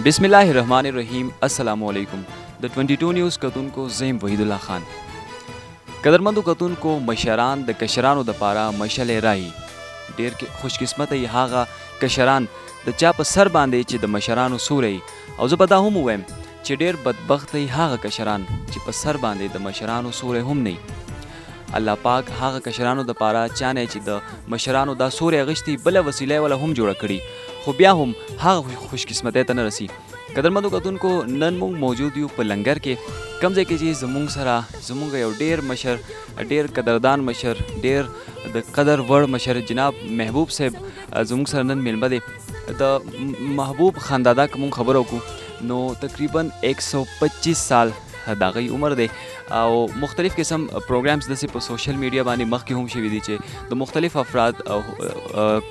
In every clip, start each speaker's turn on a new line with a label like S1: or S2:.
S1: बिस्मिल्लाहिर्रहमानिर्रहीम। अस्सलामु अलैकुम। द 22 न्यूज़ कतून को ज़ैम वहीदुल्ला खान। कदरमंदो कतून को मशरान द कशरानो द पारा मशल राही ढेर के खुशकिस्मत ही हागा कशरान द चा पर सर बांधे च द मशरानो सूरई और जो पता हम हुए च ढेर बदबख्त ही हागा कशरान च पर सर बांधे द मशरानो सूरे हम नहीं। अल्लाह पाक हागा कशरानो द पारा चाने च द मशरानो दा सूरे अगश्ती बला वसीले वाला हम जोड़ा कड़ी खो बिया हम हागा खुशकिस्मत तन रसी। कदरमंदो कतून को नन मुंग मौजूद यू पर लंगर के कमजे के जी जमुंग सरा जमुंग यो डेर मशर डेर कदरदान मशर डेर द कदर वड़ मशर जनाब महबूब साहब जमुंग सर नन मिल बदे द महबूब खानदादा कमुंग खबरों को नो तकरीबन 125 साल दागी उम्र दे और मुख्तलिफ किस्म प्रोग्राम्स दसे पर सोशल मीडिया बानी मख की हम शवी दी चे तो मुख्तलिफ अफराद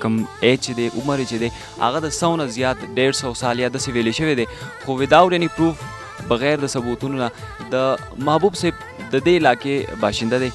S1: कम एज दे उम्र चे दे आगा द 100 ज़्यादा 150 साल या दसे वेले शवे दे खो विदाउट एनी प्रूफ बगैर द सबूतों द महबूब से द दे इलाके बाशिंदा दे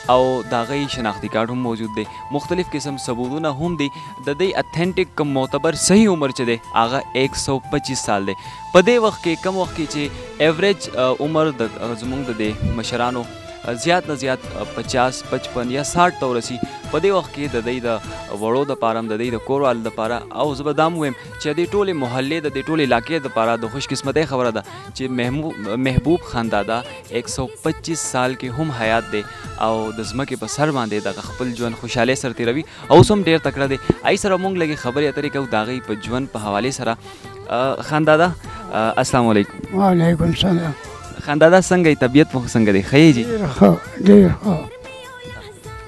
S1: और दागी शनाख्ती कार्ड हम मौजूद दे मुख्तलिफ किस्म सबूतों हम दी द दे अथेंटिक कम मोतबर सही उम्र चे दे आगा 125 साल दे पदे वक्त के कम वक्त के चे एवरेज उम्र द जमुंग दे मशरानो ज़्यादा न ज़्यादा 50, 55 या 60 तो रसी पदे वक्त के दई द वड़ो द पारम दई द कोरवाल द पारा और ज़बरदाम हुए चे दे टोले मोहल्ले द टोले इलाके द पारा द खुशकिस्मत खबर दा चे महबूब खानदादा 125 साल के हम हयात दे और दजमा के पसर बांधे द खपल जुअन खुशहाले सरते रवि और सम ढेर तकड़ा दे आई सर अमंग लगे खबर या तरीका दागी पर जुअन पर हवाले सरा खानदादा अस्सलाम वालेकुम।
S2: वालेकुम सलाम।
S1: खानदादा संग तबीयत वो संग दे खई जी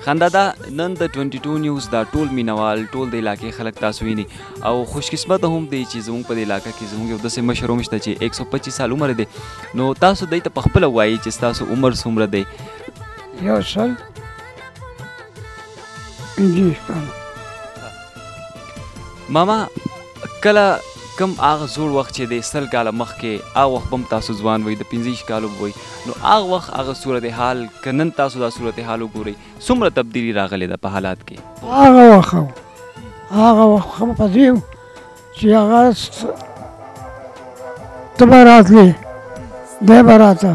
S1: खानदादा नन द 22 न्यूज़ दा टोल मीनावाल टोल दे इलाके खलक तासुइनी और खुशकिस्मत हम दे चीज़ों पर इलाका की ज़ोंगे उधर से मशरूम मिश्ता चे 125 साल उम्र दे नो तासु दई त पखपल हुआई जिस तासु उम्र सुमर दे
S2: यो सल जी
S1: मामा कला कम आग जोर वक्त चे दे सल काला मख के आग वक्त बम तासु जवान वही द 25 कालो वही नो आग वक्त आग सूरत हाल कनन तासु दा सूरत हाल गुरई सुमर तब्दीली रागले द हालात के
S2: आग वक्त पदियो ची आग तबारात ले दे बराता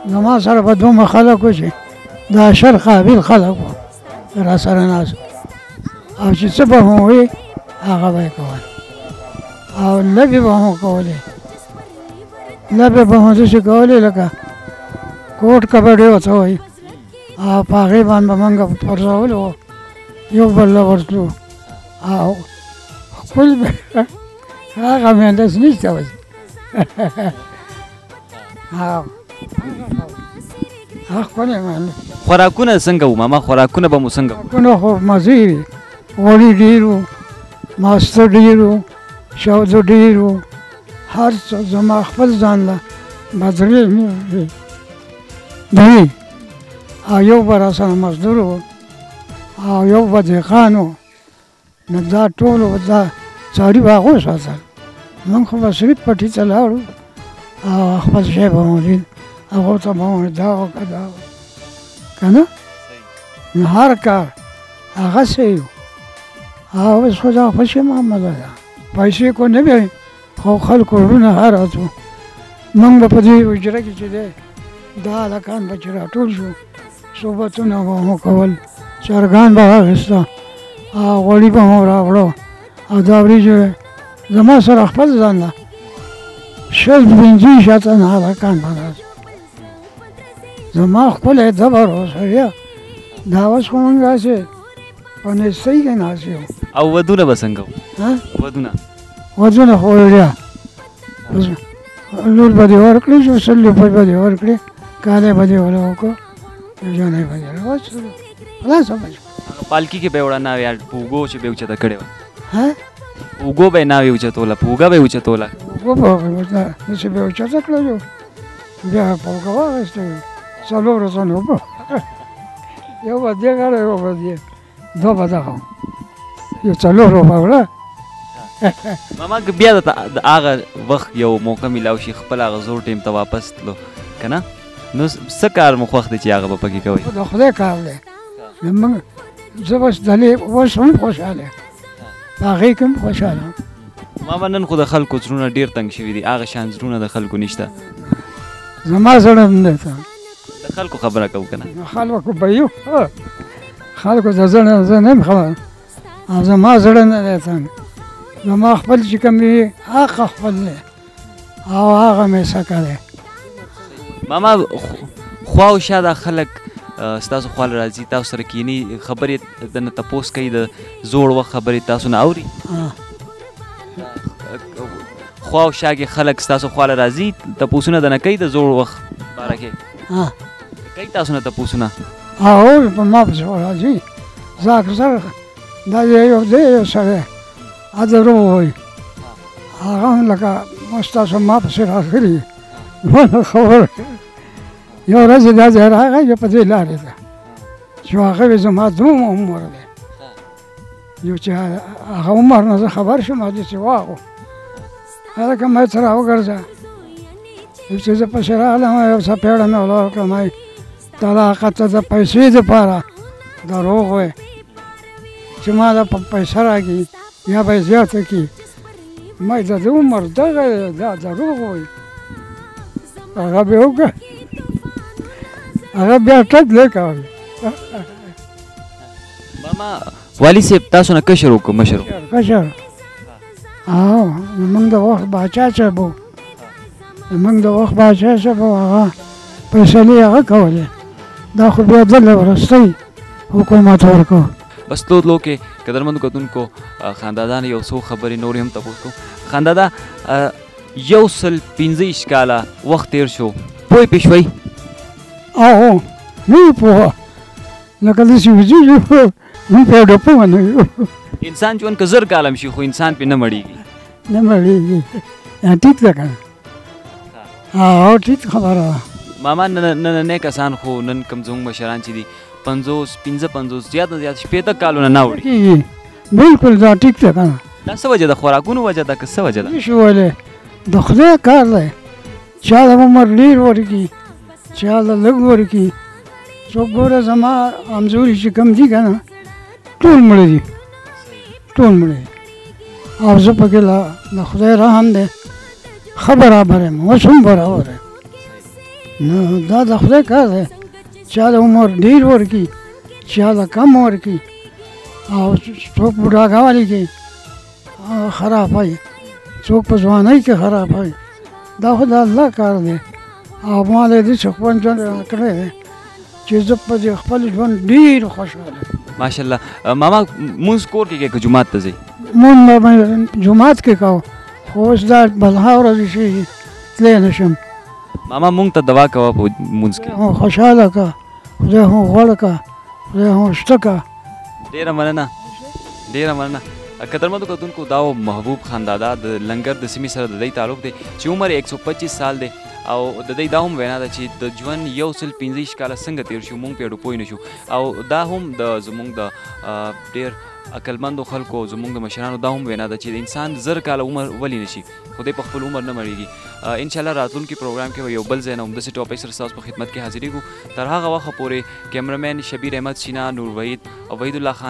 S2: नमा सर बदो मखला कुछ दा शर काबिल खला को रासर नास अब ची सब हुई आग भाई को और लबे बहु कौले लबे बहु जैसे कौले लगा कोट कबड्डी होता हुई आ पागे बान बमंगा परसा हो लो यो बल्ला वर्तलो आओ कुल आगा में दस नहीं था बस हाँ हाँ कोने में
S1: खुराकुना संगव मामा खुराकुना बमु संगव
S2: कुना हो मज़ीरी वोली डीरू मास्टर डीरू शाउद डीरू हर जमा खपल जानला बदरे में दही आयो बरासा मजदूरो आयो बदे खानो नदा टोलो बदा सारी बागो साथा मन को बसरित पट्टी चलाओ आ खपल शे बहुरी आगो तो बहु दाव कदा कना नहार का आगा से आओ इसको जा खुशी मोहम्मद आया पैसे को नहीं भी खो खल को रूना हार आतो मंग बपदी उजरा की चीज़ें दाल कान बचरा टूल शो सुबह तो ना वो कवल चारगान बाहर हिस्सा आ गोली बाहर रावड़ो आदावरी जो जमा सर अखबार जानना शल बिंजी शाता ना कान बाहर जमा अखबार है दबार हो सरिया दावस को मंगा से पने सही के नासियो
S1: अब वदुना बसंगव
S2: हाँ
S1: वदुना
S2: हो गया लूल बदे और कले जो सल्लू पर बदे और कले काले बदे वालों को जाने बदे वो चलो समझ
S1: पालकी के बेवड़ा ना यार पूगो चे बेउचा ता कड़े
S2: हाँ
S1: पूगो बे ना बेउचा तोला पूगा बेउचा तोला
S2: वो बता जैसे बेउचा ता कले जो बिहार पूगा वो ऐसे चलो रोज़ान हो यो बदे करे वो बदे दो बता हूँ यो चलो रो बावला
S1: मामा बिया द आगा वक्त यो मौका मिलाओ शी खपल आगा जोर टेम त वापस लो कना नो सकार मु वक्त ची आगा पकी कोई
S2: तो खुदे कार ले नमंग जबस दले वो सुन खुशहाल है बाकी कम खुशहाल
S1: ماما نن خو د خلکو زړونه ډېر تنګ شوي دي هغه شان زړونه د خلکو نشته
S2: زما زړه هم دی ته
S1: د خلکو خبره کوو که نه
S2: خلکو به یو خلکو د زړه زه نه یم خبر او زما زړه نه دی تنګ زما خپل چې کوم وي هغه خپل دی او هغه مې سکه دی
S1: ماما خوا او شا دا خلک ستاسو خواله راځي تاسو سره کینی خبرې دنه تپوس کوي د زوړ وخت خبرې تاسو نه اوري خوا او شا کې خلک ستاسو خواله راځي تپوسونه دنه کوي د زوړ وخت باره کې کوي تاسو نه تپوسونه
S2: او په ما پسې راځي زه اکثر دا یو دی یو سړی ادرو وایي هغه هم لکه ستاسو ما پسې راغلي نو خبره یو ورځ دا ځای راغی چې په دې لارې ده چې هغه وایي زما دومره عمر دی یو چې هغه عمر نه زه خبر شوم هغسې واغو هلکه ما ورته راوګرځه یو چې زه پسې راغلم یو څپېړه مې ورله ورکړه ما تا دا هغه ته د پیسې دپاره دروغ وایې چې ما دا پیسه راکړي یا به یې زیاته کړي ما د ده عمر دغه دا دروغ وایي هغه به وکړه هغه بیا ټک دی کولی
S1: ماما والي صاحب تاسو نه کشر وکړو مشر
S2: کشر او زموږ د وخت باچا صاحب و زموږ د وخت باچا صاحب و هغه فیصلې هغه کولې دا خو بیا دله وروستی حکومت ورکړو
S1: بس لو کې قدرمندو کتونکو خاندادان یو څو خبرې نورې هم تپوس کوو خاندادا 115 کاله وخت تېر شو پوه پې شوئ
S2: او نه یې پوهه لکه داسې وځي موږ پرې ډه پوه نه یو
S1: انسان ژوند که زر کاله هم شي خو انسان پې نه مړېږي
S2: نه مړېږي ټیک ده که نه او ټیک خبره ده
S1: ماما نننی کسان خو نن کوم زموږ مشران چې دي 50 55 زیات نه زیات 15 کالونه نه وړي
S2: بلکل دا ټیک ده که نه
S1: دا څه وجه ده خوراکونو وجه ده که څه وجه ده
S2: نشي ویلی د خدای کار دی چا د عمر ډېر ورکړي چا د لږ ورکړي څوک ګوره زما همزوري چې کوم دي که نه ټول مړه دي ټول مړه دي او زه پکې د خدای رحم دی ښه برابر یم اوس هم برابر یم نو دا د خدای کار دی چا د عمر ډېر ورکړي چا د کم ورکړي او څوک بوډاګانو کې خراب وي څوک په ځوانۍ کې خراب وي دا خو د الله کار دی او ما له دې څخه خپل ژوند کړی دی چې زه په دې خپل ژوند ډېر خوشحاله یم
S1: ماشاءالله ماما مونځ کور کې که جومات ته ځئ
S2: مونځ به جومات کې کوو خو اوس دا بلها ورځې شي تللی نه شم
S1: ماما مونږ ته دوا کوه په مونځ کې
S2: خوشحاله که خدای هم غوړه که خدای هم شته که
S1: ډېره مننه ډېره مننه قدرمندو کتونکو دا محبوب خاندادا د لنګر د سیمې سره د دوی تعلق دی چې عمر 125 سال دی او د دوی دا هم وینا ده چې د ژوند 115 کاله څنګه تېر شو مونږ پرې پوه نه شو او دا هم د زموږ د ډېر عقلمندو خلکو زموږ د مشرانو دا هم وینا ده چې د انسان زر کاله عمر ولې نه شي خدای په خپل عمر نه مړېږي انشاءالله راتلونکي پروګرام کې به یو بل ځای نه همداسې ټاپک سره ستاسو په خدمت کې حاضرېږو تر هغه وخته پورې کیمرامین شبیر احمد شینا نور وحید او وحید الله خان